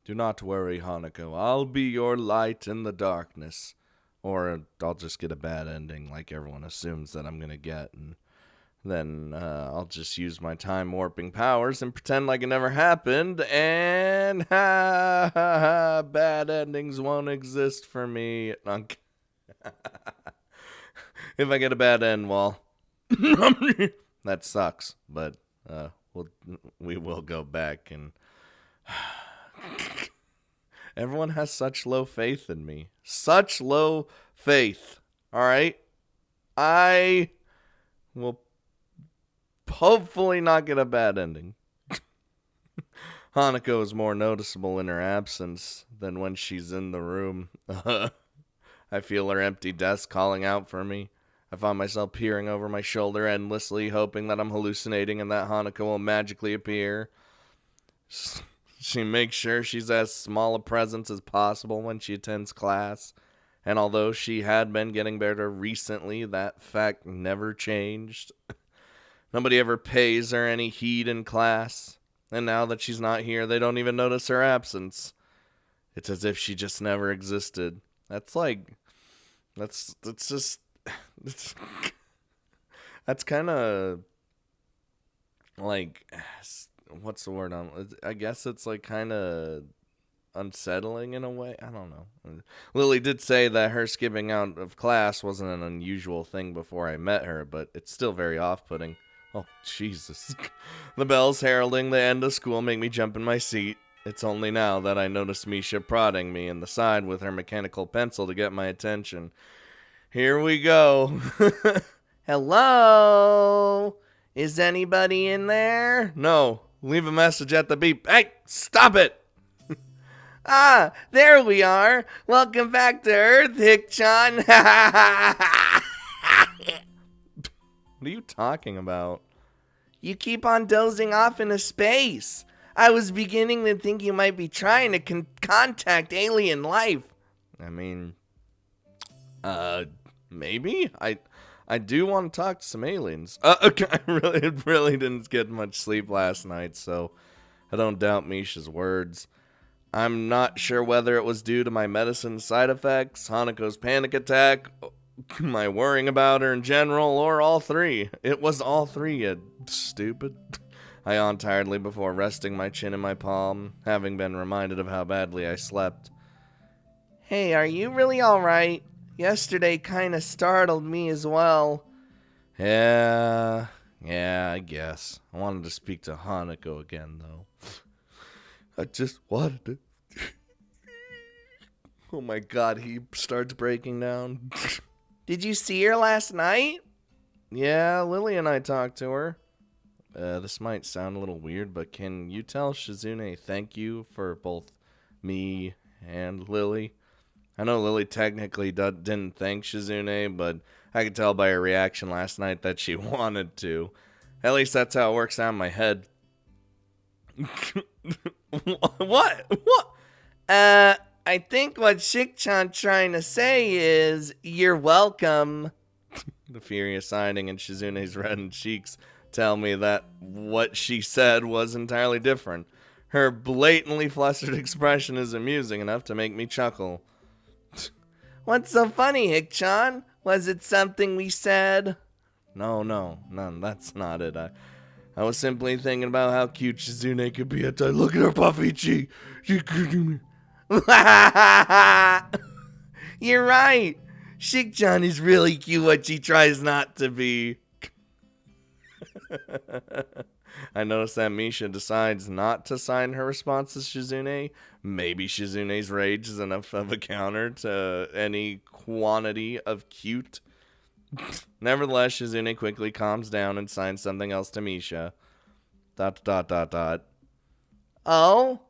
Do not worry, Hanako. I'll be your light in the darkness. Or I'll just get a bad ending like everyone assumes that I'm going to get. And then I'll just use my time warping powers and pretend like it never happened. And bad endings won't exist for me. If I get a bad end, well, that sucks. But we will go back and... Everyone has such low faith in me. Such low faith. Alright? I will hopefully not get a bad ending. Hanako is more noticeable in her absence than when she's in the room. I feel her empty desk calling out for me. I find myself peering over my shoulder endlessly, hoping that I'm hallucinating and that Hanako will magically appear. She makes sure she's as small a presence as possible when she attends class. And although she had been getting better recently, that fact never changed. Nobody ever pays her any heed in class. And now that she's not here, they don't even notice her absence. It's as if she just never existed. That's kind of like, what's the word? I guess it's like kind of unsettling in a way. I don't know. Lily did say that her skipping out of class wasn't an unusual thing before I met her, but it's still very off-putting. Oh, Jesus. The bells heralding the end of school make me jump in my seat. It's only now that I notice Misha prodding me in the side with her mechanical pencil to get my attention. Here we go. Hello? Is anybody in there? No. Leave a message at the beep. Hey, stop it! Ah, there we are. Welcome back to Earth, Hick-chan. What are you talking about? You keep on dozing off into space. I was beginning to think you might be trying to contact alien life. I mean, maybe? I do want to talk to some aliens. Okay, I really didn't get much sleep last night, so I don't doubt Misha's words. I'm not sure whether it was due to my medicine side effects, Hanako's panic attack, my worrying about her in general, or all three. It was all three, you stupid. I yawned tiredly before resting my chin in my palm, having been reminded of how badly I slept. Hey, are you really alright? Yesterday kinda startled me as well. Yeah, I guess. I wanted to speak to Hanako again, though. I just wanted to... Oh my god, he starts breaking down. Did you see her last night? Yeah, Lily and I talked to her. This might sound a little weird, but can you tell Shizune thank you for both me and Lily? I know Lily technically didn't thank Shizune, but I could tell by her reaction last night that she wanted to. At least that's how it works out in my head. What? I think what Shik-chan trying to say is, you're welcome. The furious signing in Shizune's reddened cheeks tell me that what she said was entirely different. Her blatantly flustered expression is amusing enough to make me chuckle. What's so funny, Hick-chan? Was it something we said? No, that's not it. I was simply thinking about how cute Shizune could be at time. Look at her puffy cheek. You're right. Shik-chan is really cute when she tries not to be. I noticed that Misha decides not to sign her response to Shizune. Maybe Shizune's rage is enough of a counter to any quantity of cute. Nevertheless, Shizune quickly calms down and signs something else to Misha. ... Oh?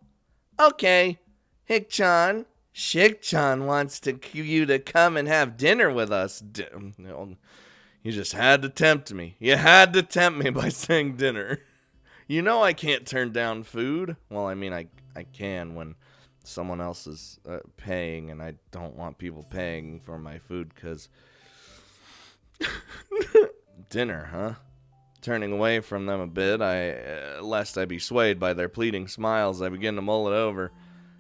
Okay. Hick-chan, Shik-chan wants you to come and have dinner with us. You just had to tempt me. You had to tempt me by saying dinner. You know I can't turn down food. Well, I mean, I can when someone else is paying, and I don't want people paying for my food, because... Dinner, huh? Turning away from them a bit, lest I be swayed by their pleading smiles, I begin to mull it over.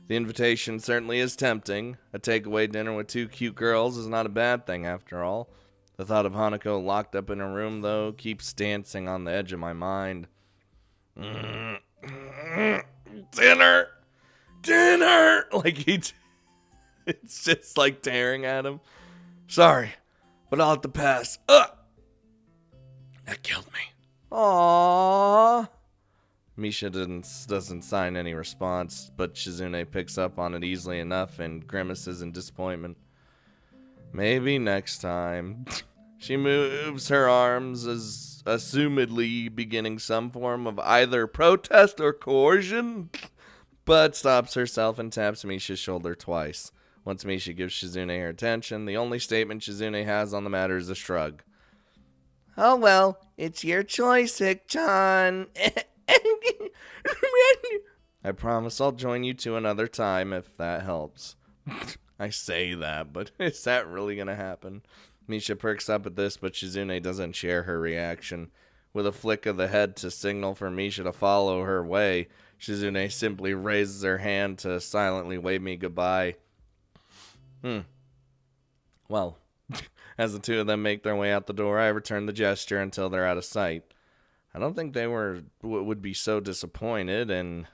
The invitation certainly is tempting. A takeaway dinner with 2 cute girls is not a bad thing after all. The thought of Hanako locked up in her room, though, keeps dancing on the edge of my mind. Dinner! Dinner! Like it's just like tearing at him. Sorry, but I'll have to pass. Ugh! That killed me. Aww. Misha doesn't sign any response, but Shizune picks up on it easily enough and grimaces in disappointment. Maybe next time. She moves her arms, as assumedly beginning some form of either protest or coercion, but stops herself and taps Misha's shoulder twice. Once Misha gives Shizune her attention, the only statement Shizune has on the matter is a shrug. Oh well, it's your choice, Hick-chan. I promise I'll join you 2 another time if that helps. I say that, but is that really gonna happen? Misha perks up at this, but Shizune doesn't share her reaction. With a flick of the head to signal for Misha to follow her way, Shizune simply raises her hand to silently wave me goodbye. Well, as the 2 of them make their way out the door, I return the gesture until they're out of sight. I don't think they would be so disappointed, and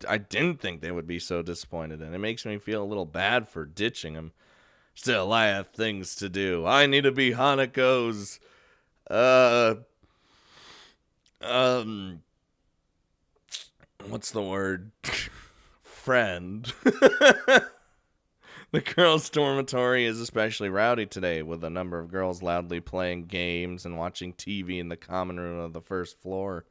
I didn't think they would be so disappointed, and it makes me feel a little bad for ditching them. Still, I have things to do. I need to be Hanako's, what's the word? Friend. The girls' dormitory is especially rowdy today, with a number of girls loudly playing games and watching TV in the common room of the first floor.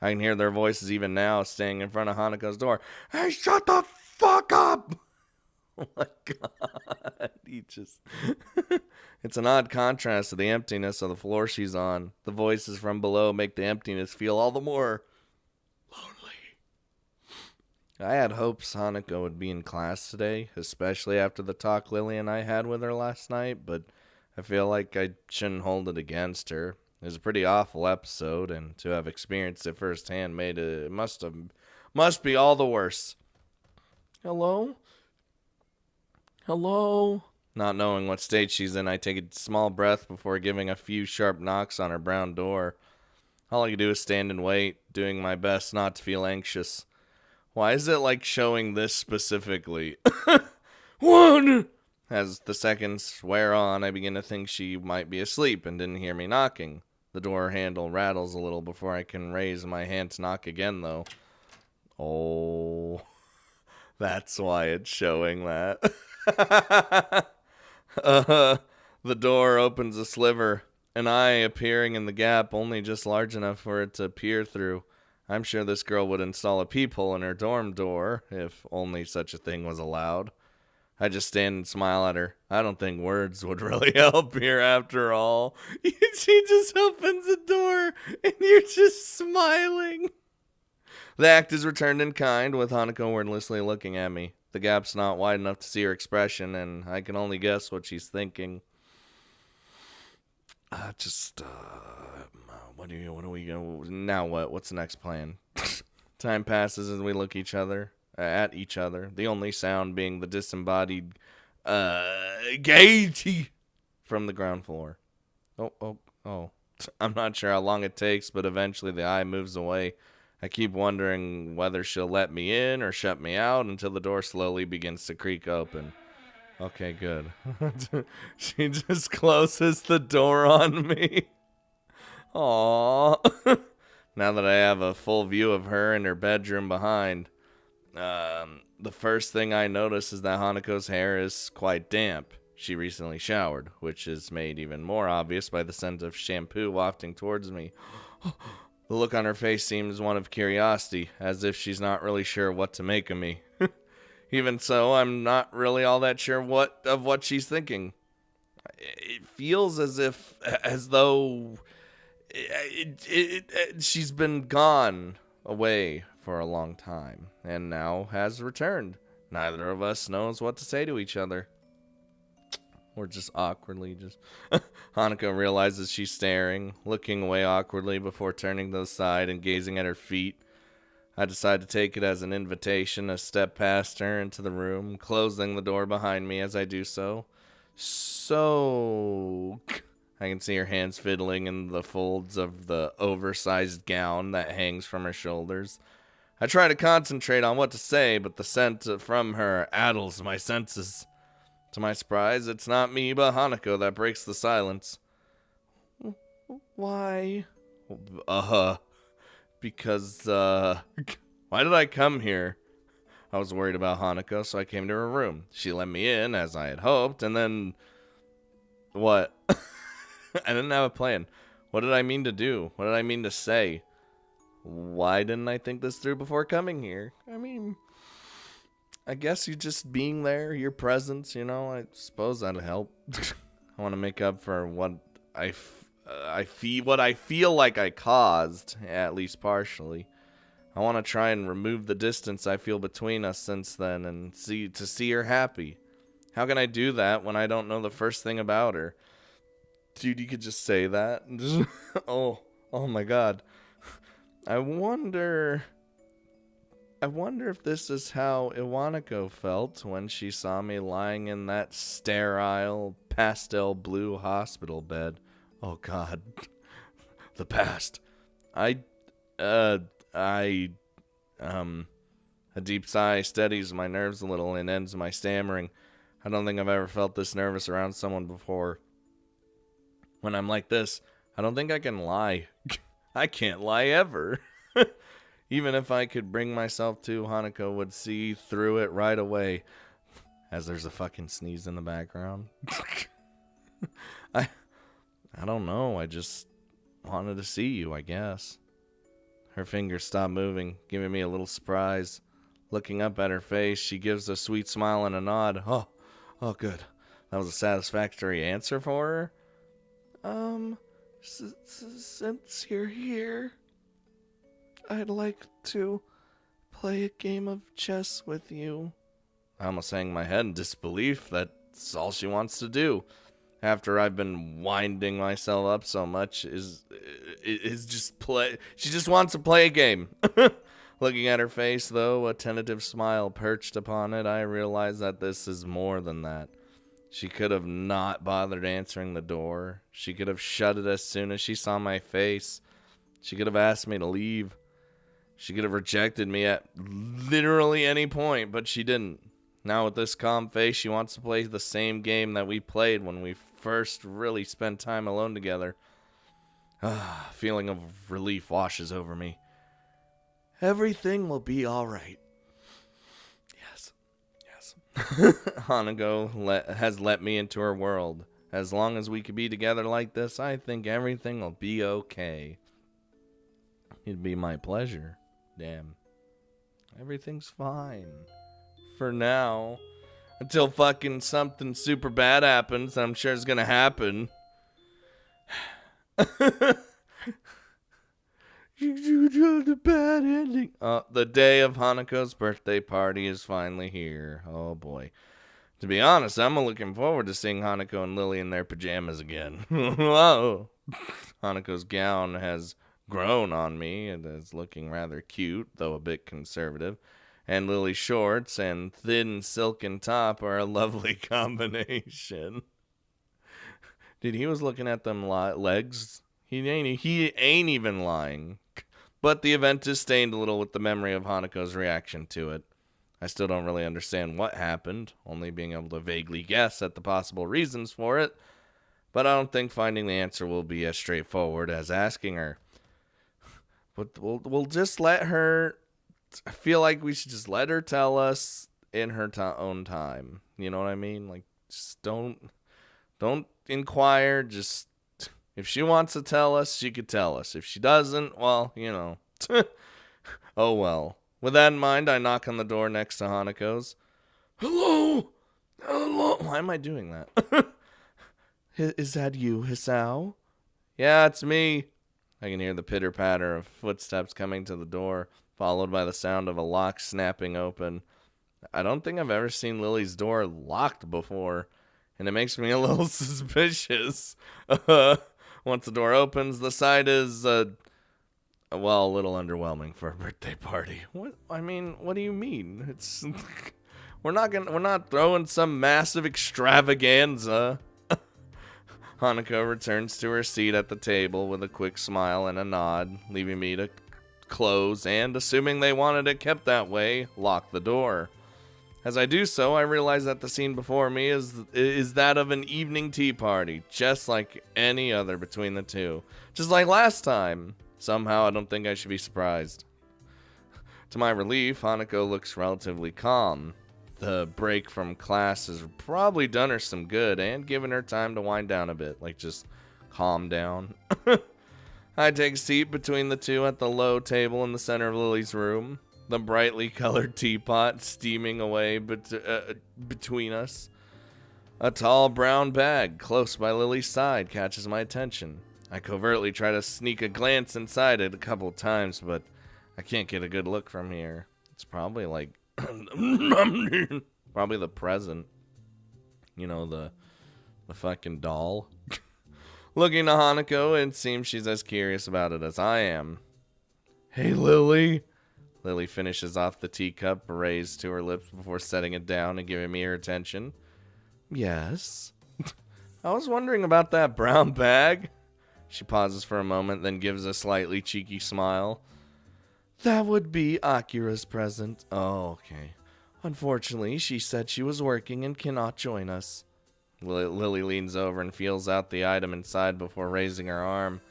I can hear their voices even now, staying in front of Hanako's door. Hey, shut the fuck up! Oh my god, It's an odd contrast to the emptiness of the floor she's on. The voices from below make the emptiness feel all the more lonely. I had hopes Hanako would be in class today, especially after the talk Lily and I had with her last night, but I feel like I shouldn't hold it against her. It was a pretty awful episode, and to have experienced it firsthand must be all the worse. Hello? Hello? Not knowing what state she's in, I take a small breath before giving a few sharp knocks on her brown door. All I can do is stand and wait, doing my best not to feel anxious. Why is it like showing this specifically? 1! As the seconds wear on, I begin to think she might be asleep and didn't hear me knocking. The door handle rattles a little before I can raise my hand to knock again, though. Oh, that's why it's showing that. The door opens a sliver, an eye appearing in the gap only just large enough for it to peer through. I'm sure this girl would install a peephole in her dorm door, if only such a thing was allowed. I just stand and smile at her. I don't think words would really help here after all. She just opens the door, and you're just smiling. The act is returned in kind, with Hanako wordlessly looking at me. The gap's not wide enough to see her expression, and I can only guess what she's thinking. What are we going now? What's the next plan? Time passes as we look at each other. The only sound being the disembodied, Gaiety from the ground floor. Oh. I'm not sure how long it takes, but eventually the eye moves away. I keep wondering whether she'll let me in or shut me out until the door slowly begins to creak open. Okay, good. She just closes the door on me. Aww. Now that I have a full view of her in her bedroom behind, the first thing I notice is that Hanako's hair is quite damp. She recently showered, which is made even more obvious by the scent of shampoo wafting towards me. The look on her face seems one of curiosity, as if she's not really sure what to make of me. Even so, I'm not really all that sure of what she's thinking. It feels as though she's been gone away for a long time, and now has returned. Neither of us knows what to say to each other. We're just awkwardly Hanako realizes she's staring, looking away awkwardly before turning to the side and gazing at her feet. I decide to take it as an invitation to step past her into the room, closing the door behind me as I do so. So, I can see her hands fiddling in the folds of the oversized gown that hangs from her shoulders. I try to concentrate on what to say, but the scent from her addles my senses. To my surprise, it's not me but Hanako that breaks the silence. Why? Because, why did I come here? I was worried about Hanako, so I came to her room. She let me in, as I had hoped, and then... What? I didn't have a plan. What did I mean to do? What did I mean to say? Why didn't I think this through before coming here? I mean, I guess you just being there, your presence, I suppose that'd help. I want to make up for what I feel like I caused, at least partially. I want to try and remove the distance I feel between us since then and see her happy. How can I do that when I don't know the first thing about her? Dude, you could just say that. Oh my god. I wonder if this is how Iwanako felt when she saw me lying in that sterile pastel blue hospital bed. Oh god. The past. A deep sigh steadies my nerves a little and ends my stammering. I don't think I've ever felt this nervous around someone before. When I'm like this, I don't think I can lie. I can't lie ever. Even if I could bring myself to, Hanako would see through it right away. As there's a fucking sneeze in the background. I don't know. I just wanted to see you, I guess. Her fingers stop moving, giving me a little surprise. Looking up at her face, she gives a sweet smile and a nod. Oh, good. That was a satisfactory answer for her. Since you're here, I'd like to play a game of chess with you. I almost hang my head in disbelief. That's all she wants to do. After I've been winding myself up so much, is just play. She just wants to play a game. Looking at her face, though, a tentative smile perched upon it, I realize that this is more than that. She could have not bothered answering the door. She could have shut it as soon as she saw my face. She could have asked me to leave. She could have rejected me at literally any point, but she didn't. Now with this calm face, she wants to play the same game that we played when we first really spent time alone together. A feeling of relief washes over me. Everything will be alright. Yes. Hanako has let me into her world. As long as we could be together like this, I think everything will be okay. It'd be my pleasure. Damn. Everything's fine. For now. Until fucking something super bad happens. I'm sure it's gonna happen. The bad ending. The day of Hanako's birthday party is finally here. Oh boy. To be honest, I'm looking forward to seeing Hanako and Lily in their pajamas again. Whoa. Hanako's gown has grown on me. It is looking rather cute, though a bit conservative. And Lily's shorts and thin silken top are a lovely combination. Dude, he was looking at them legs. He ain't even lying. But the event is stained a little with the memory of Hanako's reaction to it. I still don't really understand what happened, only being able to vaguely guess at the possible reasons for it. But I don't think finding the answer will be as straightforward as asking her. But we'll just let her... I feel like we should just let her tell us in her own time. You know what I mean? Like, just don't inquire. Just, if she wants to tell us, she could tell us. If she doesn't, well, oh well. With that in mind, I knock on the door next to Hanako's. Hello? Why am I doing that? Is that you, Hisao? Yeah, it's me. I can hear the pitter-patter of footsteps coming to the door, followed by the sound of a lock snapping open. I don't think I've ever seen Lily's door locked before, and it makes me a little suspicious. Once the door opens, the sight is, well, a little underwhelming for a birthday party. What? I mean, what do you mean? It's we're not throwing some massive extravaganza. Hanako returns to her seat at the table with a quick smile and a nod, leaving me to close and, assuming they wanted it kept that way, lock the door. As I do so, I realize that the scene before me is that of an evening tea party, just like any other between the two. Just like last time. Somehow, I don't think I should be surprised. To my relief, Hanako looks relatively calm. The break from class has probably done her some good and given her time to wind down a bit, like just calm down. I take a seat between the two at the low table in the center of Lily's room. The brightly colored teapot steaming away between us. A tall brown bag close by Lily's side catches my attention. I covertly try to sneak a glance inside it a couple of times, but I can't get a good look from here. It's probably like probably the present. You know, the fucking doll. Looking to Hanako, it seems she's as curious about it as I am. Hey, Lily. Lily finishes off the teacup raised to her lips before setting it down and giving me her attention. Yes? I was wondering about that brown bag. She pauses for a moment, then gives a slightly cheeky smile. That would be Akira's present. Oh, okay. Unfortunately, she said she was working and cannot join us. Lily leans over and feels out the item inside before raising her arm.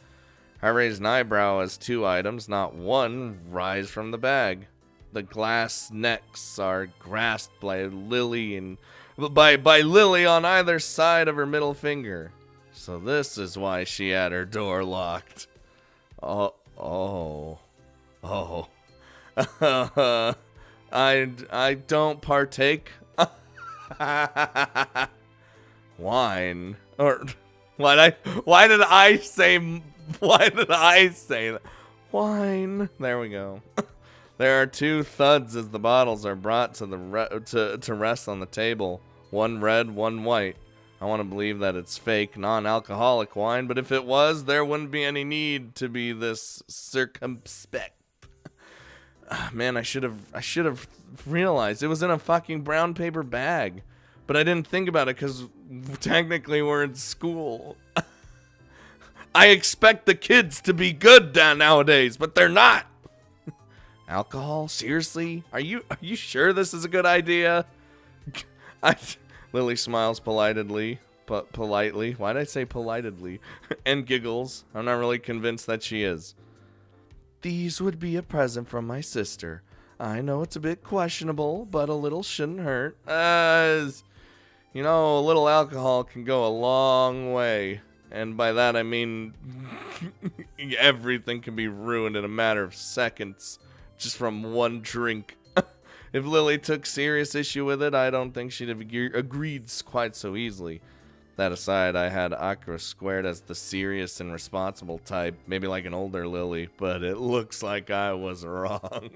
I raise an eyebrow as two items, not one, rise from the bag. The glass necks are grasped by Lily by Lily on either side of her middle finger. So this is why she had her door locked. Oh. I don't partake. Wine. Or why did I say that? Wine. There we go. There are two thuds as the bottles are brought to rest on the table. One red, one white. I want to believe that it's fake, non-alcoholic wine, but if it was, there wouldn't be any need to be this circumspect. Man, I should have realized it was in a fucking brown paper bag, but I didn't think about it because technically we're in school. I expect the kids to be good nowadays, but they're not. Alcohol? Seriously? Are you sure this is a good idea? Lily smiles politely. Why did I say politely? And giggles. I'm not really convinced that she is. These would be a present from my sister. I know it's a bit questionable, but a little shouldn't hurt. You know, a little alcohol can go a long way. And by that I mean everything can be ruined in a matter of seconds just from one drink. If Lily took serious issue with it, I don't think she'd have agreed quite so easily. That aside, I had Akira squared as the serious and responsible type, maybe like an older Lily, but it looks like I was wrong.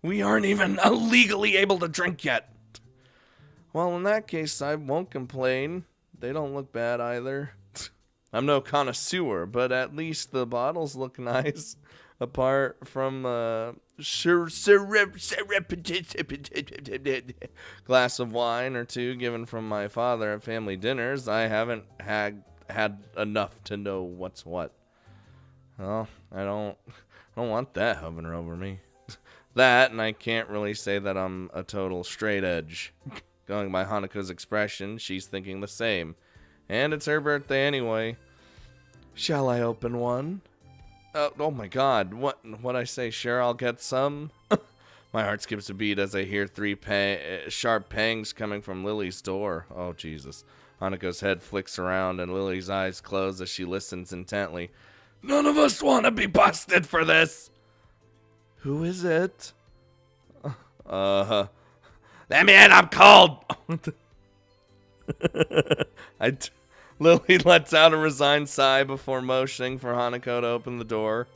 We aren't even legally able to drink yet. Well, in that case, I won't complain. They don't look bad either. I'm no connoisseur, but at least the bottles look nice. Apart from glass of wine or two given from my father at family dinners, I haven't had enough to know what's what. Well, I don't want that hovering over me. That, and I can't really say that I'm a total straight edge. Going by Hanako's expression, she's thinking the same. And it's her birthday anyway. Shall I open one? Oh my god, what I say? Sure, I'll get some? My heart skips a beat as I hear three sharp pangs coming from Lily's door. Oh, Jesus. Hanako's head flicks around and Lily's eyes close as she listens intently. None of us want to be busted for this! Who is it? Let me in, I'm cold! Lily lets out a resigned sigh before motioning for Hanako to open the door.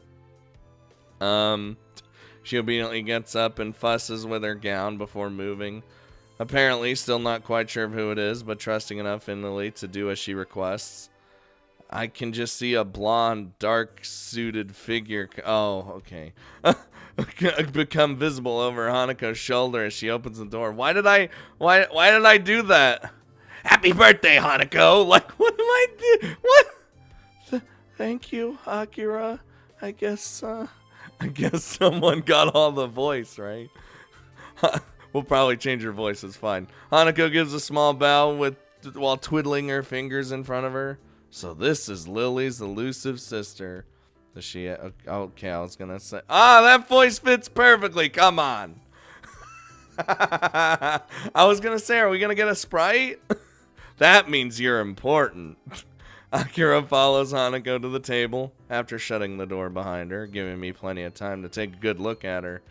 She obediently gets up and fusses with her gown before moving. Apparently, still not quite sure of who it is, but trusting enough in Lily to do as she requests. I can just see a blonde, dark-suited figure. Oh, okay. Become visible over Hanako's shoulder as she opens the door. Why did I do that? Happy birthday, Hanako! Like, what am I doing? What? Thank you, Akira. I guess someone got all the voice, right? We'll probably change her voice, it's fine. Hanako gives a small bow while twiddling her fingers in front of her. So this is Lily's elusive sister. Does she... Okay, I was gonna say... that voice fits perfectly, come on! I was gonna say, are we gonna get a Sprite? That means you're important. Akira follows Hanako to the table after shutting the door behind her, giving me plenty of time to take a good look at her.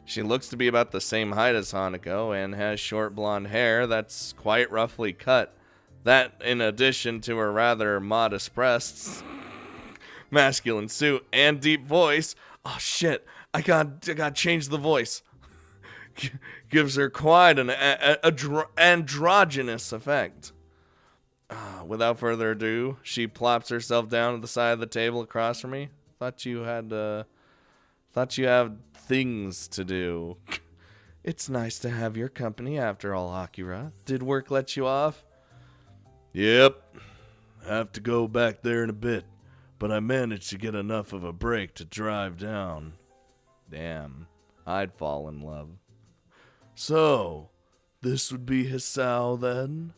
She looks to be about the same height as Hanako and has short blonde hair that's quite roughly cut. That, in addition to her rather modest breasts, masculine suit, and deep voice. Oh shit, I gotta change the voice. Gives her quite an androgynous effect. Without further ado, she plops herself down at the side of the table across from me. Thought you had things to do. It's nice to have your company after all, Akira. Did work let you off? Yep. I have to go back there in a bit, but I managed to get enough of a break to drive down. Damn, I'd fall in love. So, this would be Hisao then?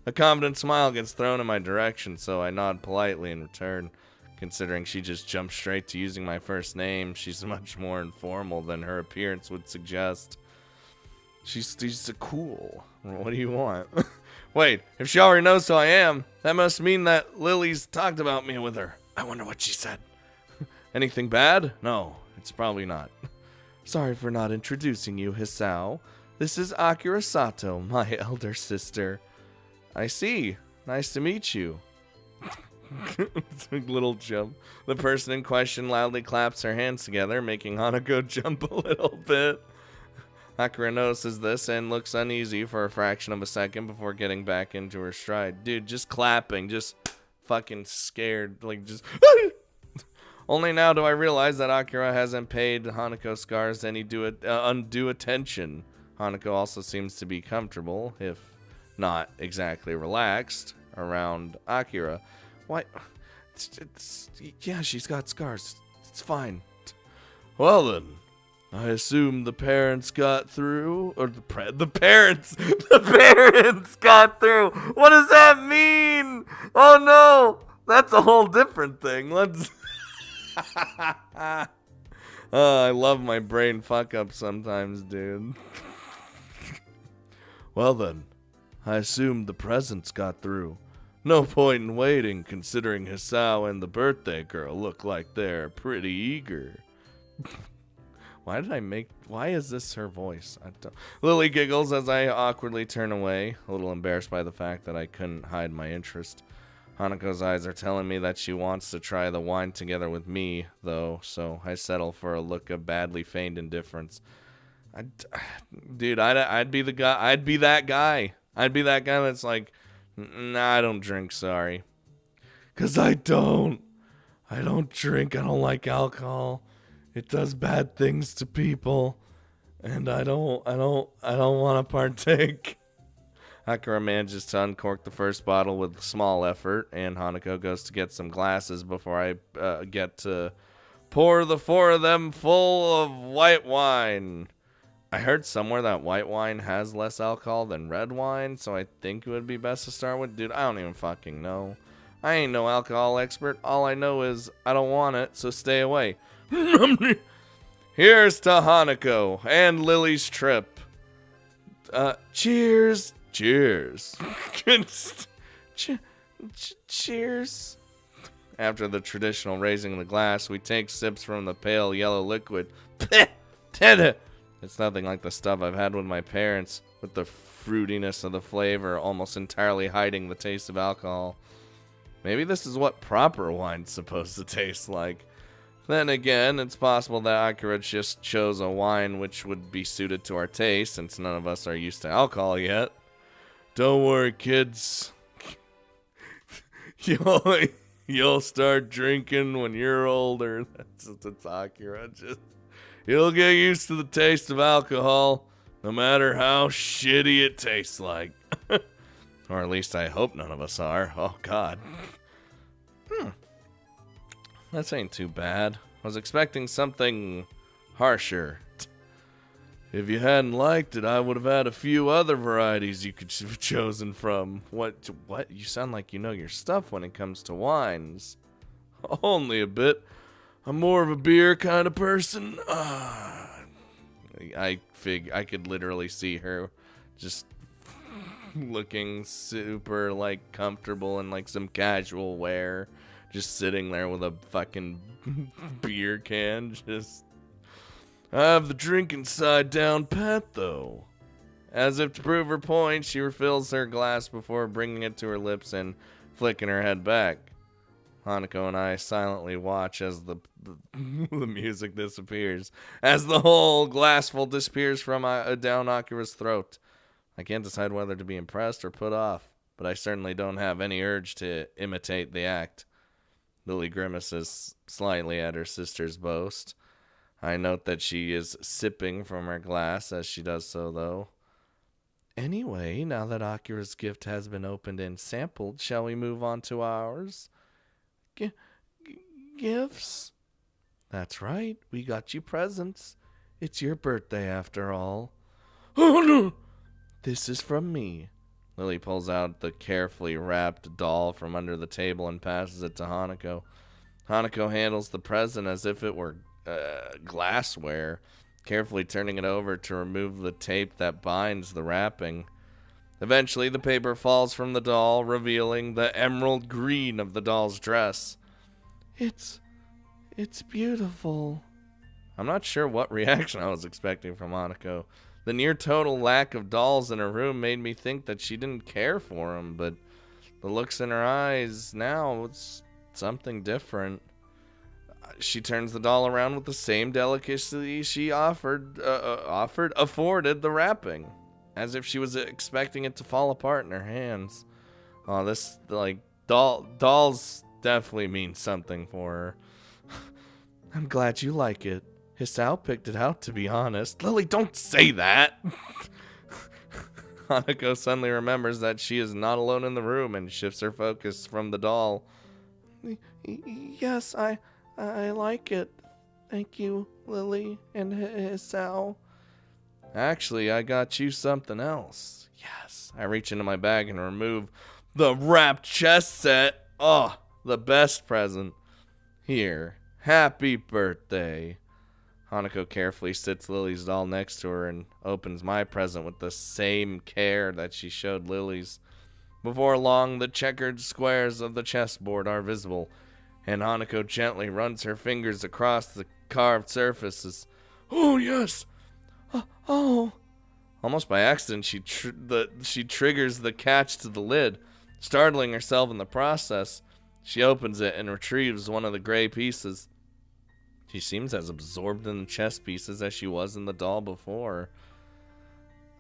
A confident smile gets thrown in my direction, so I nod politely in return. Considering she just jumped straight to using my first name, she's much more informal than her appearance would suggest. She's cool. What do you want? Wait, if she already knows who I am, that must mean that Lily's talked about me with her. I wonder what she said. Anything bad? No, it's probably not. Sorry for not introducing you, Hisao. This is Akira Sato, my elder sister. I see. Nice to meet you. It's a little jump. The person in question loudly claps her hands together, making Hanako jump a little bit. Akira notices this and looks uneasy for a fraction of a second before getting back into her stride. Dude, just clapping, just fucking scared, like just... Only now do I realize that Akira hasn't paid Hanako scars any undue attention. Hanako also seems to be comfortable, if not exactly relaxed, around Akira. Why? Yeah, she's got scars. It's fine. Well then, I assume the parents got through, or the parents got through. What does that mean? Oh no, that's a whole different thing. Let's. I love my brain fuck up sometimes, dude. Well then, I assume the presents got through. No point in waiting, considering Hisao and the birthday girl look like they're pretty eager. Why is this her voice? Lily giggles as I awkwardly turn away, a little embarrassed by the fact that I couldn't hide my interest. Hanako's eyes are telling me that she wants to try the wine together with me, though, so I settle for a look of badly feigned indifference. Dude, I'd be the guy. I'd be that guy. I'd be that guy that's like, nah, I don't drink, sorry. 'Cause I don't drink. I don't like alcohol. It does bad things to people, and I don't want to partake. Akira manages to uncork the first bottle with small effort, and Hanako goes to get some glasses before I get to pour the four of them full of white wine. I heard somewhere that white wine has less alcohol than red wine, so I think it would be best to start with. Dude, I don't even fucking know. I ain't no alcohol expert. All I know is I don't want it, so stay away. Here's to Hanako and Lily's trip. Cheers. Cheers. Cheers. After the traditional raising the glass, we take sips from the pale yellow liquid. It's nothing like the stuff I've had with my parents, with the fruitiness of the flavor almost entirely hiding the taste of alcohol. Maybe this is what proper wine's supposed to taste like. Then again, it's possible that Akira just chose a wine which would be suited to our taste, since none of us are used to alcohol yet. Don't worry, kids. You'll start drinking when you're older. That's Akira. You'll get used to the taste of alcohol, no matter how shitty it tastes like. Or at least I hope none of us are. Oh, God. That ain't too bad. I was expecting something harsher. If you hadn't liked it, I would have had a few other varieties you could have chosen from. What? You sound like you know your stuff when it comes to wines. Only a bit. I'm more of a beer kind of person. I could literally see her just looking super, like, comfortable in, like, some casual wear. Just sitting there with a fucking beer can, just... I have the drinking side down pat, though. As if to prove her point, she refills her glass before bringing it to her lips and flicking her head back. Hanako and I silently watch as the music disappears, as the whole glassful disappears from down Akira's throat. I can't decide whether to be impressed or put off, but I certainly don't have any urge to imitate the act. Lily grimaces slightly at her sister's boast. I note that she is sipping from her glass as she does so, though. Anyway, now that Akira's gift has been opened and sampled, shall we move on to ours? Gifts? That's right, we got you presents. It's your birthday, after all. Oh, no! This is from me. Lily pulls out the carefully wrapped doll from under the table and passes it to Hanako. Hanako handles the present as if it were glassware, carefully turning it over to remove the tape that binds the wrapping. Eventually, the paper falls from the doll, revealing the emerald green of the doll's dress. It's beautiful. I'm not sure what reaction I was expecting from Hanako. The near total lack of dolls in her room made me think that she didn't care for him, but the looks in her eyes now, it's something different. She turns the doll around with the same delicacy she afforded the wrapping, as if she was expecting it to fall apart in her hands. Oh, this, like, dolls definitely mean something for her. I'm glad you like it. Hisao picked it out, to be honest. Lily, don't say that! Hanako suddenly remembers that she is not alone in the room and shifts her focus from the doll. Yes, I like it. Thank you, Lily and Hisao. Actually, I got you something else. Yes. I reach into my bag and remove the wrapped chess set. Oh, the best present. Here. Happy birthday. Hanako carefully sits Lily's doll next to her and opens my present with the same care that she showed Lily's. Before long, the checkered squares of the chessboard are visible, and Hanako gently runs her fingers across the carved surfaces. Oh, yes! Oh! Almost by accident, she triggers the catch to the lid, startling herself in the process. She opens it and retrieves one of the gray pieces. She seems as absorbed in the chess pieces as she was in the doll before.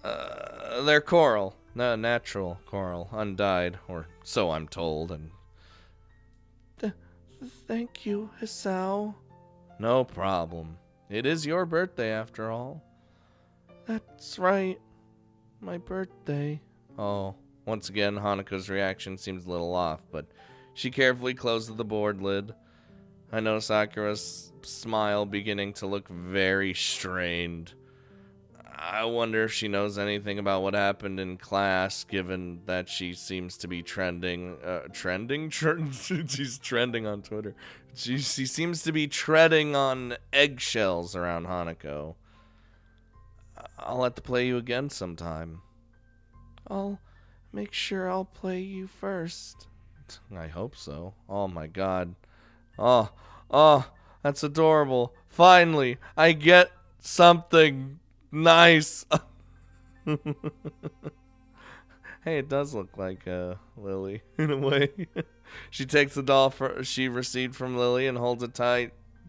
They're coral. No, natural coral. Undyed, or so I'm told. And thank you, Hisao. No problem. It is your birthday, after all. That's right. My birthday. Oh, once again, Hanako's reaction seems a little off, but she carefully closes the board lid. I notice Akira's smile beginning to look very strained. I wonder if she knows anything about what happened in class, given that she seems to be trending. She's trending on Twitter. She seems to be treading on eggshells around Hanako. I'll have to play you again sometime. I'll make sure I'll play you first. I hope so. Oh my god. Oh, that's adorable. Finally, I get something nice. Hey, it does look like Lily in a way. She takes the doll she received from Lily and holds it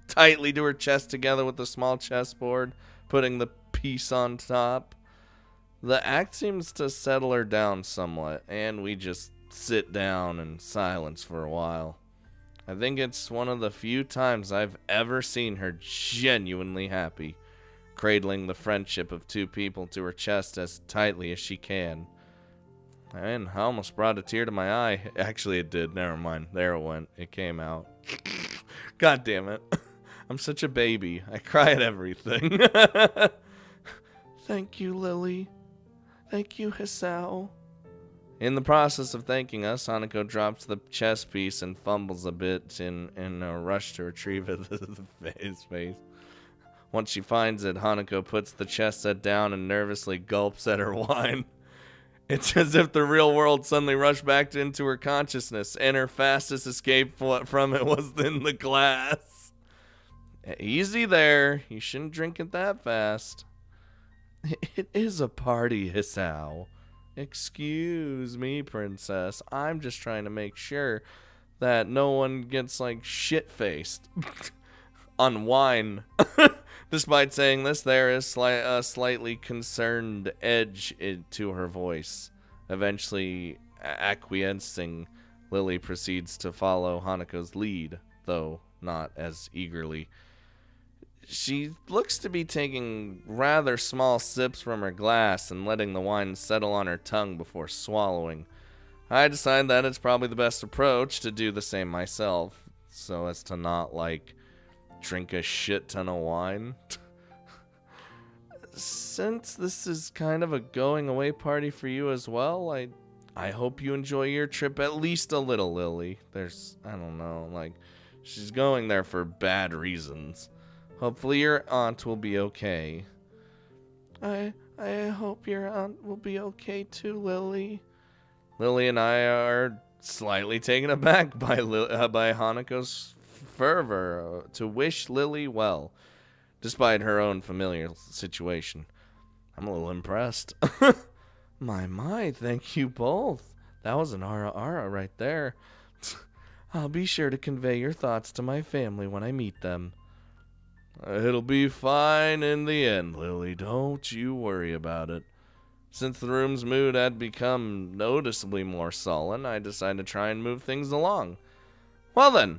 tightly to her chest together with the small chessboard, putting the piece on top. The act seems to settle her down somewhat, and we just sit down in silence for a while. I think it's one of the few times I've ever seen her genuinely happy, cradling the friendship of two people to her chest as tightly as she can. And I almost brought a tear to my eye. Actually, it did. Never mind. There it went. It came out. God damn it. I'm such a baby. I cry at everything. Thank you, Lily. Thank you, Hisao. In the process of thanking us, Hanako drops the chess piece and fumbles a bit in a rush to retrieve his face. Once she finds it, Hanako puts the chess set down and nervously gulps at her wine. It's as if the real world suddenly rushed back into her consciousness, and her fastest escape from it was in the glass. Easy there. You shouldn't drink it that fast. It is a party, Hisao. Excuse me, princess. I'm just trying to make sure that no one gets, like, shit-faced on wine. Despite saying this, there is a slightly concerned edge to her voice. Eventually acquiescing, Lily proceeds to follow Hanako's lead, though not as eagerly. She looks to be taking rather small sips from her glass and letting the wine settle on her tongue before swallowing. I decide that it's probably the best approach to do the same myself, so as to not, like, drink a shit ton of wine. Since this is kind of a going away party for you as well, I hope you enjoy your trip at least a little, Lily. I don't know, like, she's going there for bad reasons. Hopefully your aunt will be okay. I hope your aunt will be okay too, Lily. Lily and I are slightly taken aback by Hanako's fervor to wish Lily well, despite her own familiar situation. I'm a little impressed. My, thank you both. That was an ara right there. I'll be sure to convey your thoughts to my family when I meet them. It'll be fine in the end, Lily. Don't you worry about it. Since the room's mood had become noticeably more sullen, I decided to try and move things along. Well then,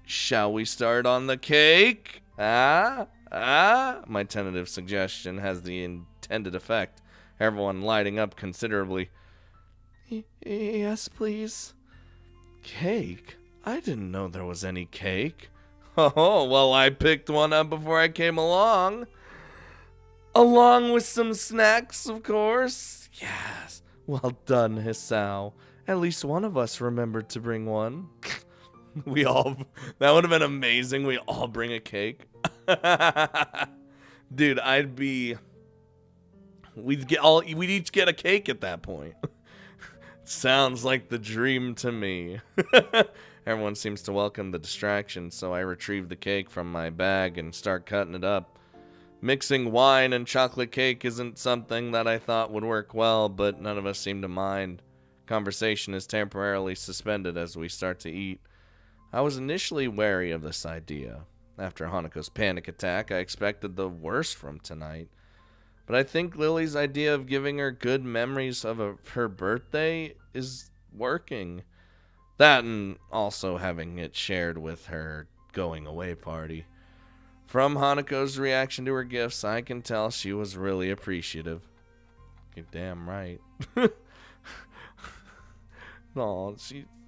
shall we start on the cake? My tentative suggestion has the intended effect, everyone lighting up considerably. Yes, please. Cake? I didn't know there was any cake. Oh, well, I picked one up before I came along. Along with some snacks, of course. Yes. Well done, Hisao. At least one of us remembered to bring one. That would have been amazing. We all bring a cake. Dude, we'd each get a cake at that point. Sounds like the dream to me. Everyone seems to welcome the distraction, so I retrieve the cake from my bag and start cutting it up. Mixing wine and chocolate cake isn't something that I thought would work well, but none of us seem to mind. Conversation is temporarily suspended as we start to eat. I was initially wary of this idea. After Hanako's panic attack, I expected the worst from tonight. But I think Lily's idea of giving her good memories of her birthday is working. That and also having it shared with her going away party. From Hanako's reaction to her gifts, I can tell she was really appreciative. You're damn right. Aw,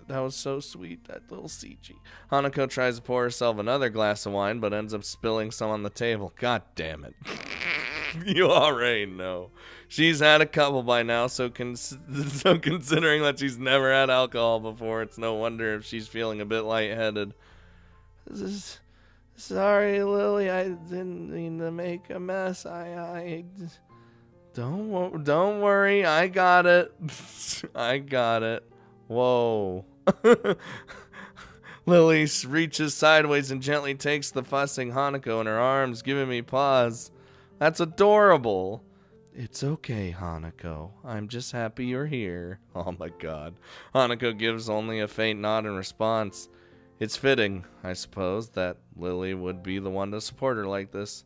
that was so sweet, that little CG. Hanako tries to pour herself another glass of wine, but ends up spilling some on the table. God damn it. You already know. She's had a couple by now, so considering that she's never had alcohol before, it's no wonder if she's feeling a bit lightheaded. Sorry, Lily, I didn't mean to make a mess. Don't worry, I got it. I got it. Whoa. Lily reaches sideways and gently takes the fussing Hanako in her arms, giving me pause. That's adorable. It's okay, Hanako. I'm just happy you're here. Oh my god. Hanako gives only a faint nod in response. It's fitting, I suppose, that Lily would be the one to support her like this.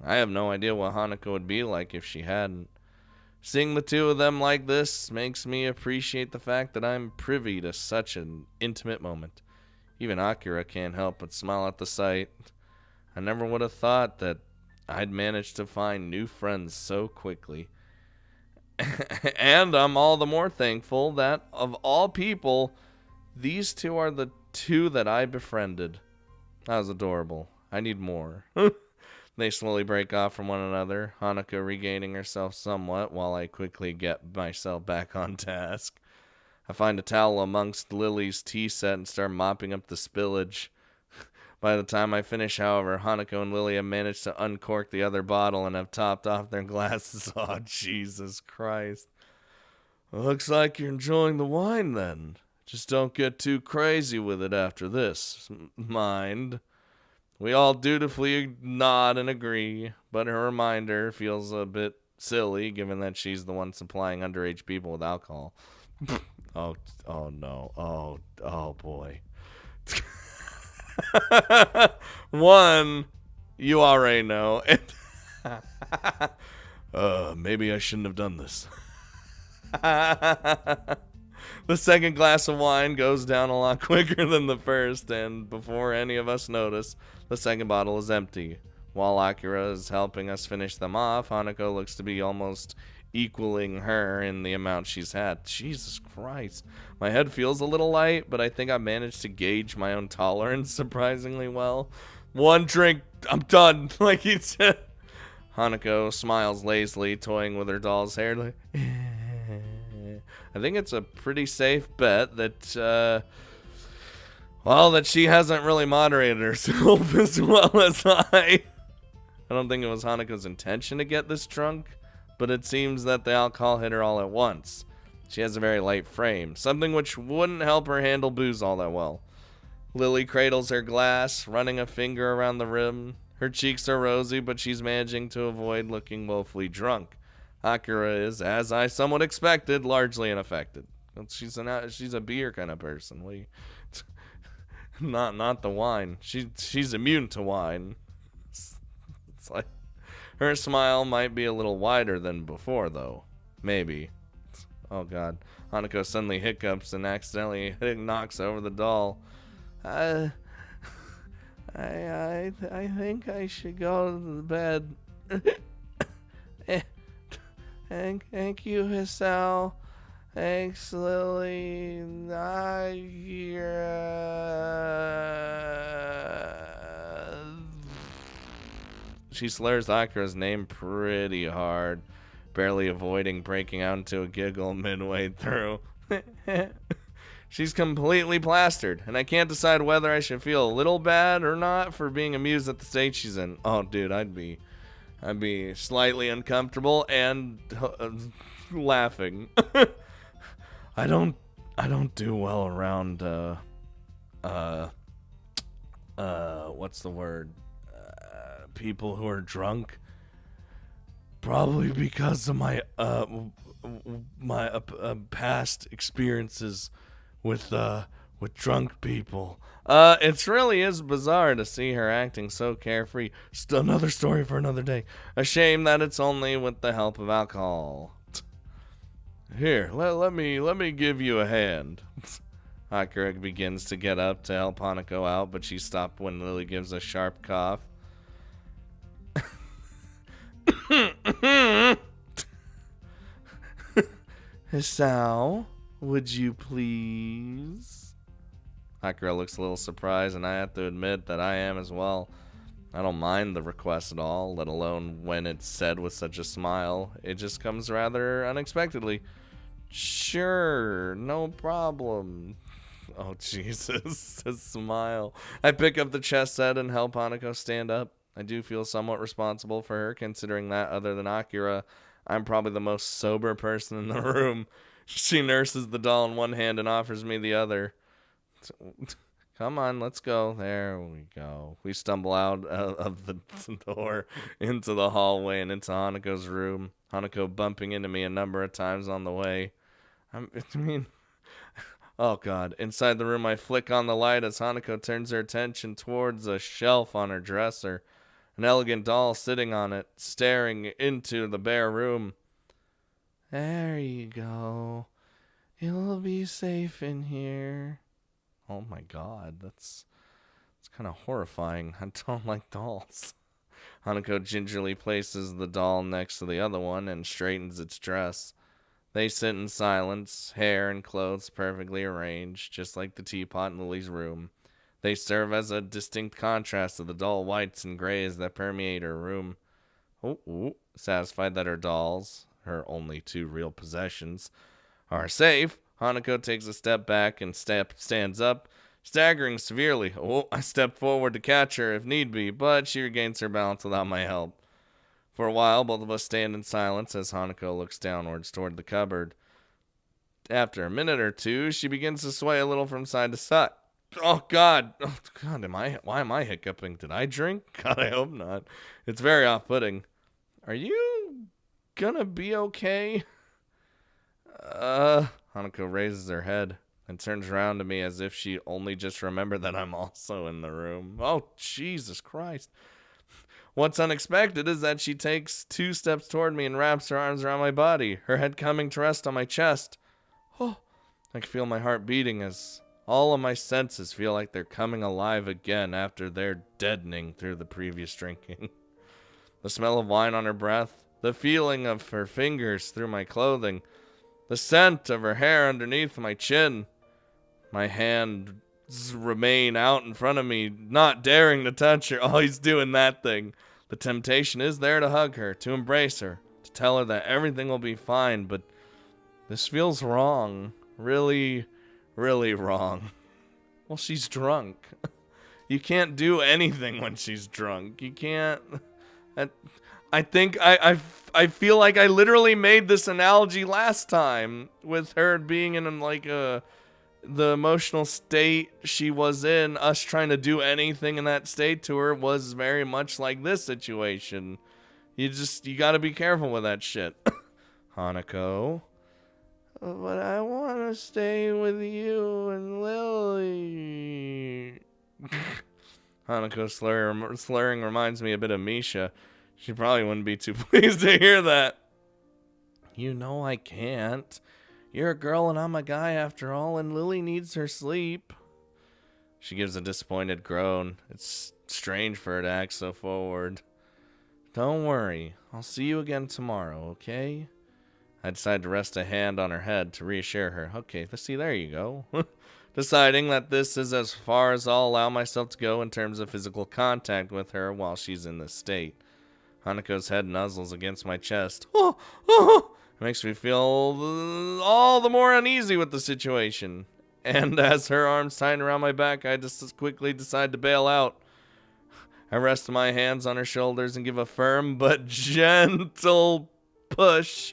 I have no idea what Hanako would be like if she hadn't. Seeing the two of them like this makes me appreciate the fact that I'm privy to such an intimate moment. Even Akira can't help but smile at the sight. I never would have thought that I'd managed to find new friends so quickly. And I'm all the more thankful that, of all people, these two are the two that I befriended. That was adorable. I need more. They slowly break off from one another, Hanako regaining herself somewhat while I quickly get myself back on task. I find a towel amongst Lily's tea set and start mopping up the spillage. By the time I finish, however, Hanako and Lily have managed to uncork the other bottle and have topped off their glasses. Oh, Jesus Christ. Looks like you're enjoying the wine then. Just don't get too crazy with it after this, mind. We all dutifully nod and agree, but her reminder feels a bit silly given that she's the one supplying underage people with alcohol. Oh no. Oh boy. One, you already know. Maybe I shouldn't have done this. The second glass of wine goes down a lot quicker than the first, and before any of us notice, the second bottle is empty. While Akira is helping us finish them off, Hanako looks to be almost equaling her in the amount she's had. Jesus Christ. My head feels a little light, but I think I managed to gauge my own tolerance surprisingly well. One drink, I'm done, like he said. Hanako smiles lazily, toying with her doll's hair. Like, I think it's a pretty safe bet that, that she hasn't really moderated herself as well as I. I don't think it was Hanako's intention to get this drunk, but it seems that the alcohol hit her all at once. She has a very light frame, something which wouldn't help her handle booze all that well. Lily cradles her glass, running a finger around the rim. Her cheeks are rosy, but she's managing to avoid looking woefully drunk. Akira is, as I somewhat expected, largely unaffected. She's a beer kind of person. Not the wine. She's immune to wine. It's like her smile might be a little wider than before, though. Maybe. Oh God. Hanako suddenly hiccups and accidentally knocks over the doll. I think I should go to bed. Thank you, Hisao. Thanks, Lily. She slurs Akira's name pretty hard, barely avoiding breaking out into a giggle midway through. She's completely plastered, and I can't decide whether I should feel a little bad or not for being amused at the state she's in. Oh, dude, I'd be slightly uncomfortable and laughing. I don't do well around what's the word? People who are drunk. Probably because of my past experiences with drunk people. It really is bizarre to see her acting so carefree. Still another story for another day. A shame that it's only with the help of alcohol. Here, let me give you a hand. Akira begins to get up to help Hanako out, but she's stopped when Lily gives a sharp cough. Hisao, would you please? Akira looks a little surprised, and I have to admit that I am as well. I don't mind the request at all, let alone when it's said with such a smile. It just comes rather unexpectedly. Sure, no problem. Oh, Jesus, a smile. I pick up the chess set and help Hanako stand up. I do feel somewhat responsible for her, considering that, other than Akira, I'm probably the most sober person in the room. She nurses the doll in one hand and offers me the other. Come on, let's go. There we go. We stumble out of the door into the hallway and into Hanako's room. Hanako bumping into me a number of times on the way. Oh God. Inside the room, I flick on the light as Hanako turns her attention towards a shelf on her dresser. An elegant doll sitting on it, staring into the bare room. There you go. You'll be safe in here. Oh my god, it's kind of horrifying. I don't like dolls. Hanako gingerly places the doll next to the other one and straightens its dress. They sit in silence, hair and clothes perfectly arranged, just like the teapot in Lily's room. They serve as a distinct contrast to the dull whites and grays that permeate her room. Satisfied that her dolls, her only two real possessions, are safe, Hanako takes a step back and stands up, staggering severely. I step forward to catch her if need be, but she regains her balance without my help. For a while, both of us stand in silence as Hanako looks downwards toward the cupboard. After a minute or two, she begins to sway a little from side to side. Oh God, why am I hiccuping? Did I drink? God, I hope not. It's very off-putting. Are you gonna be okay? Hanako raises her head and turns around to me as if she only just remembered that I'm also in the room. Oh, Jesus Christ. What's unexpected is that she takes 2 steps toward me and wraps her arms around my body, her head coming to rest on my chest. Oh, I can feel my heart beating as all of my senses feel like they're coming alive again after their deadening through the previous drinking. The smell of wine on her breath, the feeling of her fingers through my clothing, the scent of her hair underneath my chin. My hands remain out in front of me, not daring to touch her. Oh, he's doing that thing. The temptation is there to hug her, to embrace her, to tell her that everything will be fine, but this feels wrong. Really, really wrong. Well, she's drunk. You can't do anything when she's drunk. You can't... I think I feel like I literally made this analogy last time with her being in like the emotional state she was in. Us trying to do anything in that state to her was very much like this situation. You gotta be careful with that shit. Hanako. But I want to stay with you and Lily. Hanako slurring reminds me a bit of Misha. She probably wouldn't be too pleased to hear that. You know I can't. You're a girl and I'm a guy after all, and Lily needs her sleep. She gives a disappointed groan. It's strange for her to act so forward. Don't worry. I'll see you again tomorrow, okay? I decide to rest a hand on her head to reassure her. Okay, let's see, there you go. Deciding that this is as far as I'll allow myself to go in terms of physical contact with her while she's in this state. Hanako's head nuzzles against my chest. It makes me feel all the more uneasy with the situation. And as her arms tighten around my back, I just quickly decide to bail out. I rest my hands on her shoulders and give a firm but gentle push.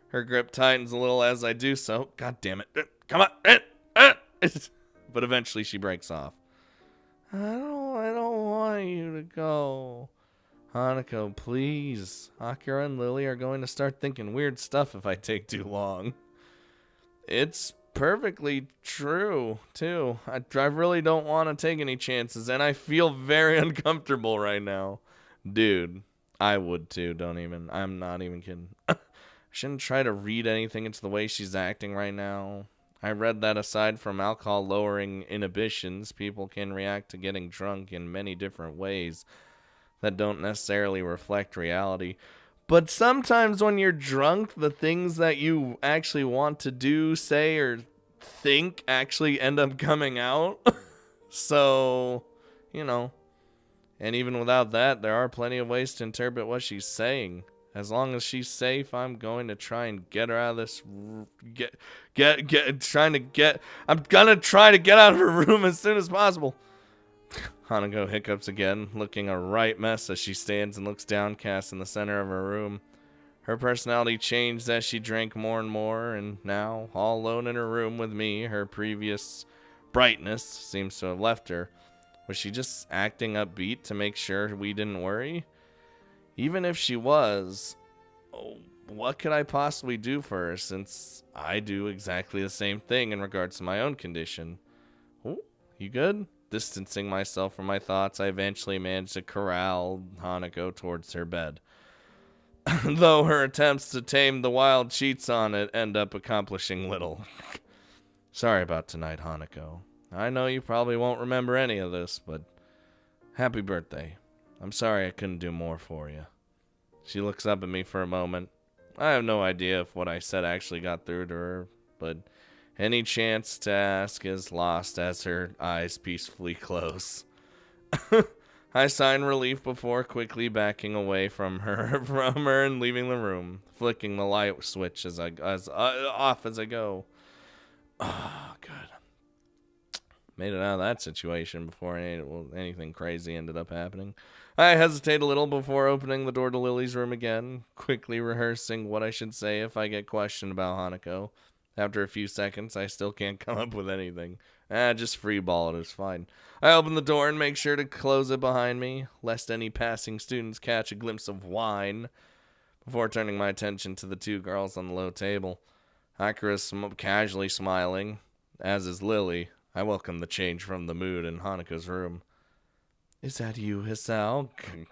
Her grip tightens a little as I do so. God damn it. Come on. But eventually she breaks off. I don't want you to go. Hanako, please. Akira and Lily are going to start thinking weird stuff if I take too long. It's perfectly true, too. I really don't want to take any chances, and I feel very uncomfortable right now. Dude, I would too, I'm not even kidding. I shouldn't try to read anything into the way she's acting right now. I read that aside from alcohol lowering inhibitions, people can react to getting drunk in many different ways that don't necessarily reflect reality. But sometimes when you're drunk, the things that you actually want to do, say, or think actually end up coming out. So, And even without that, there are plenty of ways to interpret what she's saying. As long as she's safe, I'm going to try and get her out of this. I'm gonna try to get out of her room as soon as possible. Hanako hiccups again, looking a right mess as she stands and looks downcast in the center of her room. Her personality changed as she drank more and more, and now, all alone in her room with me, her previous brightness seems to have left her. Was she just acting upbeat to make sure we didn't worry? Even if she was, what could I possibly do for her, since I do exactly the same thing in regards to my own condition? Oh, you good? Distancing myself from my thoughts, I eventually managed to corral Hanako towards her bed. Though her attempts to tame the wild cheats on it end up accomplishing little. Sorry about tonight, Hanako. I know you probably won't remember any of this, but happy birthday. I'm sorry I couldn't do more for you. She looks up at me for a moment. I have no idea if what I said actually got through to her, but any chance to ask is lost as her eyes peacefully close. I sigh in relief before quickly backing away from her and leaving the room, flicking the light switch off as I go. Oh, good. Made it out of that situation before anything crazy ended up happening. I hesitate a little before opening the door to Lily's room again, quickly rehearsing what I should say if I get questioned about Hanako. After a few seconds, I still can't come up with anything. Just freeball it, it's fine. I open the door and make sure to close it behind me, lest any passing students catch a glimpse of wine, before turning my attention to the two girls on the low table. Akira's casually smiling, as is Lily. I welcome the change from the mood in Hanako's room. Is that you, Hisao?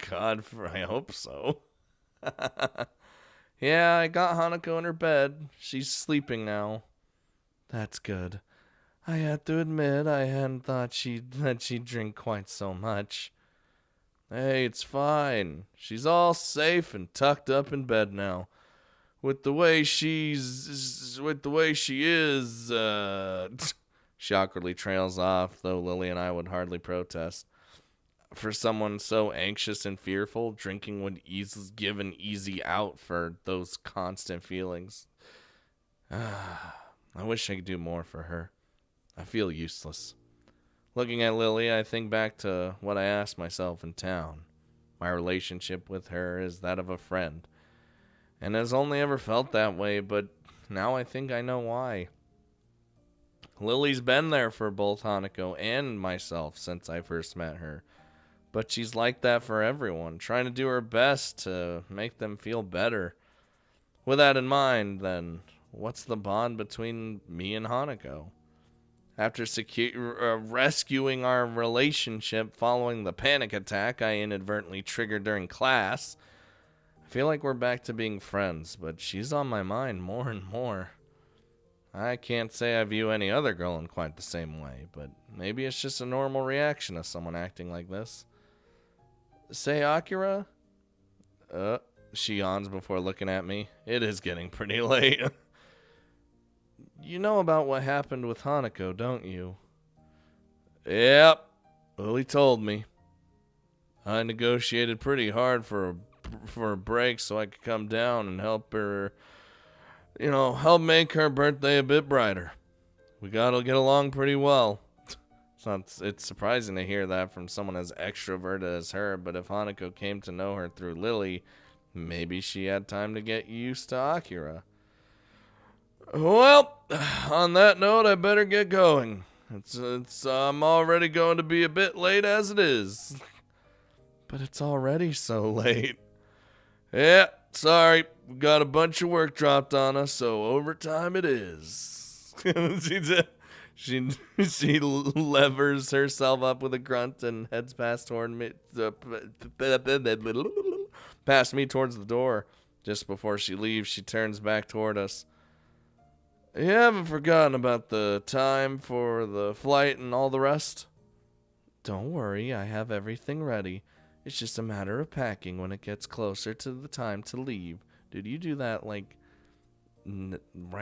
God, I hope so. Yeah, I got Hanako in her bed. She's sleeping now. That's good. I had to admit I hadn't thought she'd drink quite so much. Hey, it's fine. She's all safe and tucked up in bed now. With the way she is, She awkwardly trails off, though Lily and I would hardly protest. For someone so anxious and fearful, drinking would give an easy out for those constant feelings. I wish I could do more for her. I feel useless. Looking at Lily, I think back to what I asked myself in town. My relationship with her is that of a friend, and has only ever felt that way, but now I think I know why. Lily's been there for both Hanako and myself since I first met her. But she's like that for everyone, trying to do her best to make them feel better. With that in mind, then, what's the bond between me and Hanako? After rescuing our relationship following the panic attack I inadvertently triggered during class, I feel like we're back to being friends, but she's on my mind more and more. I can't say I view any other girl in quite the same way, but maybe it's just a normal reaction to someone acting like this. Say, Akira? She yawns before looking at me. It is getting pretty late. You know about what happened with Hanako, don't you? Yep. Lily told me. I negotiated pretty hard for a break so I could come down and help her, help make her birthday a bit brighter. We gotta get along pretty well. It's surprising to hear that from someone as extroverted as her, but if Hanako came to know her through Lily, maybe she had time to get used to Akira. Well, on that note, I better get going. I'm already going to be a bit late as it is. But it's already so late. Yeah, sorry. We got a bunch of work dropped on us, so overtime it is. She levers herself up with a grunt and heads past me towards the door. Just before she leaves, she turns back toward us. You haven't forgotten about the time for the flight and all the rest? Don't worry, I have everything ready. It's just a matter of packing when it gets closer to the time to leave. Did you do that, right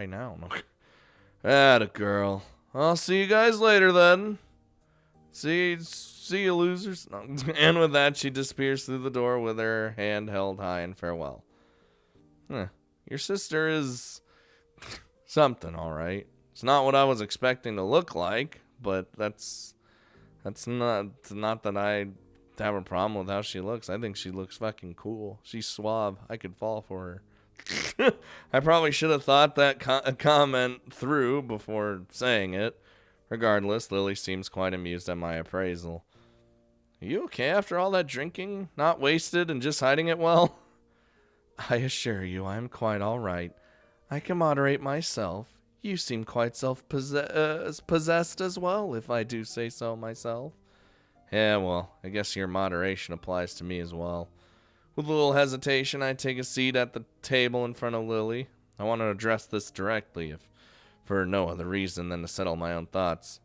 now? Atta girl. I'll see you guys later, then. See you, losers. No. And with that, she disappears through the door with her hand held high in farewell. Your sister is something, all right. It's not what I was expecting to look like, but that's not that I have a problem with how she looks. I think she looks fucking cool. She's suave. I could fall for her. I probably should have thought that comment through before saying it. Regardless, Lily seems quite amused at my appraisal. Are you okay after all that drinking? Not wasted and just hiding it well? I assure you, I am quite all right. I can moderate myself. You seem quite self-possessed as well, if I do say so myself. Yeah, well, I guess your moderation applies to me as well. With a little hesitation, I take a seat at the table in front of Lily. I want to address this directly, if for no other reason than to settle my own thoughts.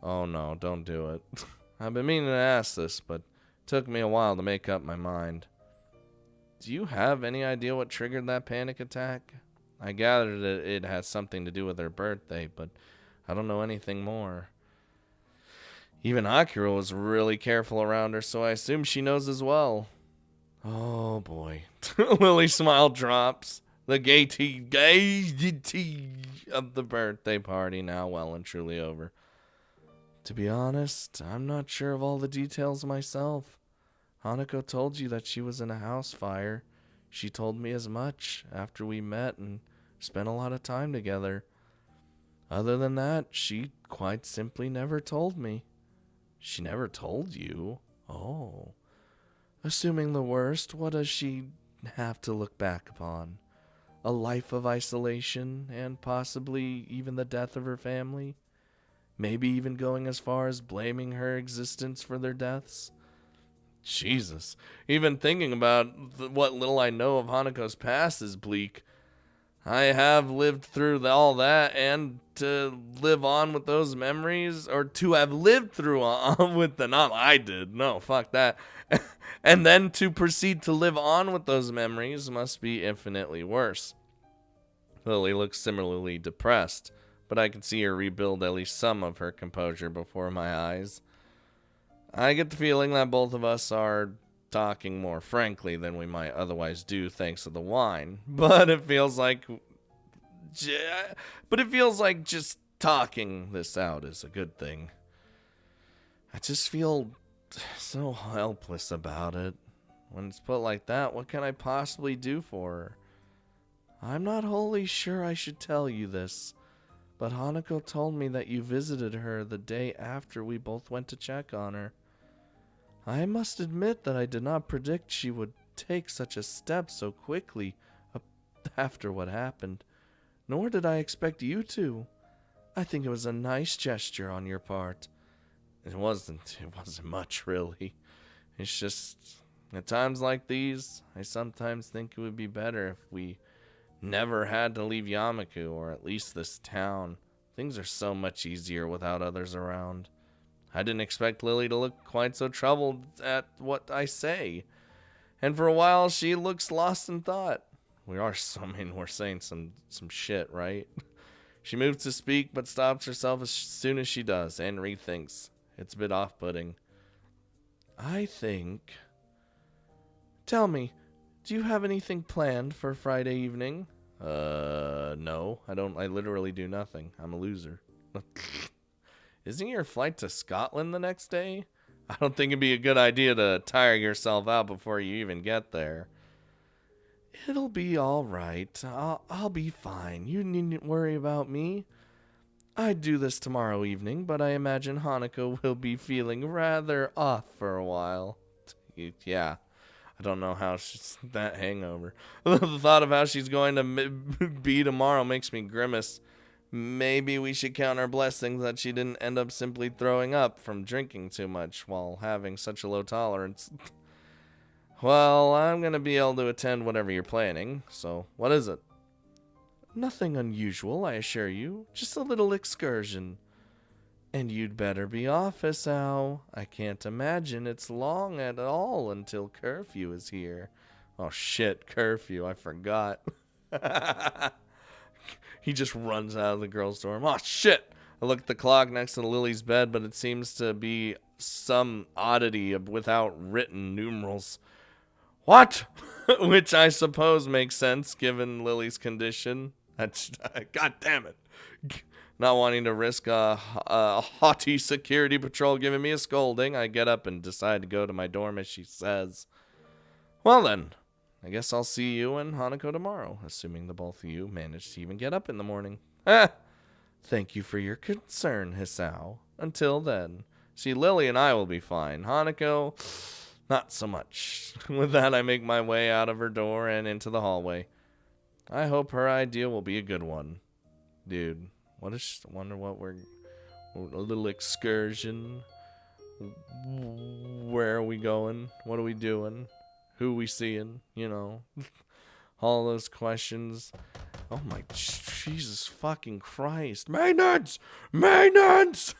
Oh no, don't do it. I've been meaning to ask this, but it took me a while to make up my mind. Do you have any idea what triggered that panic attack? I gathered that it has something to do with her birthday, but I don't know anything more. Even Akira was really careful around her, so I assume she knows as well. Oh boy. Lily's smile drops. The gaiety of the birthday party now well and truly over. To be honest, I'm not sure of all the details myself. Hanako told you that she was in a house fire. She told me as much after we met and spent a lot of time together. Other than that, she quite simply never told me. She never told you? Oh. Assuming the worst, what does she have to look back upon? A life of isolation and possibly even the death of her family? Maybe even going as far as blaming her existence for their deaths? Jesus. Even thinking about what little I know of Hanako's past is bleak. I have lived through all that, and to live on with those memories, or to have lived through on with the, not I did, no, fuck that, and then to proceed to live on with those memories must be infinitely worse. Lily looks similarly depressed, but I can see her rebuild at least some of her composure before my eyes. I get the feeling that both of us are talking more frankly than we might otherwise do thanks to the wine, but it feels like just talking this out is a good thing. I just feel so helpless about it. When it's put like that, what can I possibly do for her? I'm not wholly sure I should tell you this, but Hanako told me that you visited her the day after we both went to check on her. I must admit that I did not predict she would take such a step so quickly after what happened, nor did I expect you to. I think it was a nice gesture on your part. It wasn't much, really. It's just, at times like these, I sometimes think it would be better if we never had to leave Yamaku, or at least this town. Things are so much easier without others around. I didn't expect Lily to look quite so troubled at what I say. And for a while, she looks lost in thought. We're saying some shit, right? She moves to speak, but stops herself as soon as she does, and rethinks. It's a bit off-putting. I think... Tell me, do you have anything planned for Friday evening? No, I don't. I literally do nothing. I'm a loser. Isn't your flight to Scotland the next day? I don't think it'd be a good idea to tire yourself out before you even get there. It'll be all right. I'll be fine. You needn't worry about me. I'd do this tomorrow evening, but I imagine Hanako will be feeling rather off for a while. Yeah, I don't know how she's that hangover. The thought of how she's going to be tomorrow makes me grimace. Maybe we should count our blessings that she didn't end up simply throwing up from drinking too much while having such a low tolerance. Well, I'm going to be able to attend whatever you're planning, so what is it? Nothing unusual, I assure you. Just a little excursion. And you'd better be off, Hisao. I can't imagine it's long at all until curfew is here. Oh shit, curfew, I forgot. He just runs out of the girls' dorm. Oh shit! I look at the clock next to Lily's bed, but it seems to be some oddity without written numerals. What? Which I suppose makes sense given Lily's condition. That's God damn it. Not wanting to risk a haughty security patrol giving me a scolding, I get up and decide to go to my dorm as she says. Well then, I guess I'll see you and Hanako tomorrow, assuming the both of you manage to even get up in the morning. Thank you for your concern, Hisao. Until then, see, Lily and I will be fine. Hanako, not so much. With that, I make my way out of her door and into the hallway. I hope her idea will be a good one. Dude, wonder what a little excursion. Where are we going? What are we doing? Who we seeing? You know, all those questions. Oh my Jesus fucking Christ. Maintenance! Maintenance!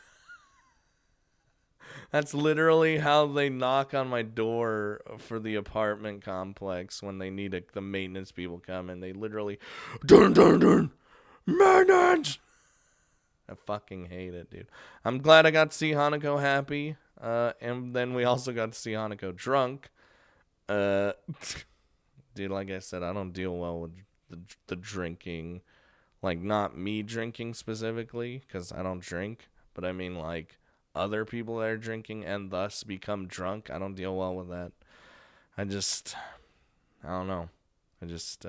That's literally how they knock on my door for the apartment complex when they need the maintenance people come in. They literally, dun dun dun, maintenance. I fucking hate it, dude. I'm glad I got to see Hanako happy, and then we also got to see Hanako drunk. Dude, like I said, I don't deal well with the drinking, like not me drinking specifically, because I don't drink, but I mean like other people that are drinking and thus become drunk. I don't deal well with that. I don't know. I just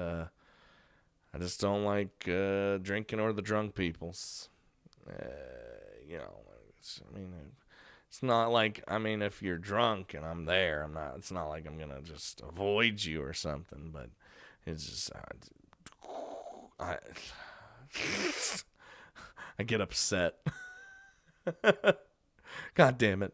don't like drinking or the drunk peoples. It's not like, if you're drunk and I'm there, it's not like I'm gonna just avoid you or something, but it's just, I get upset. God damn it.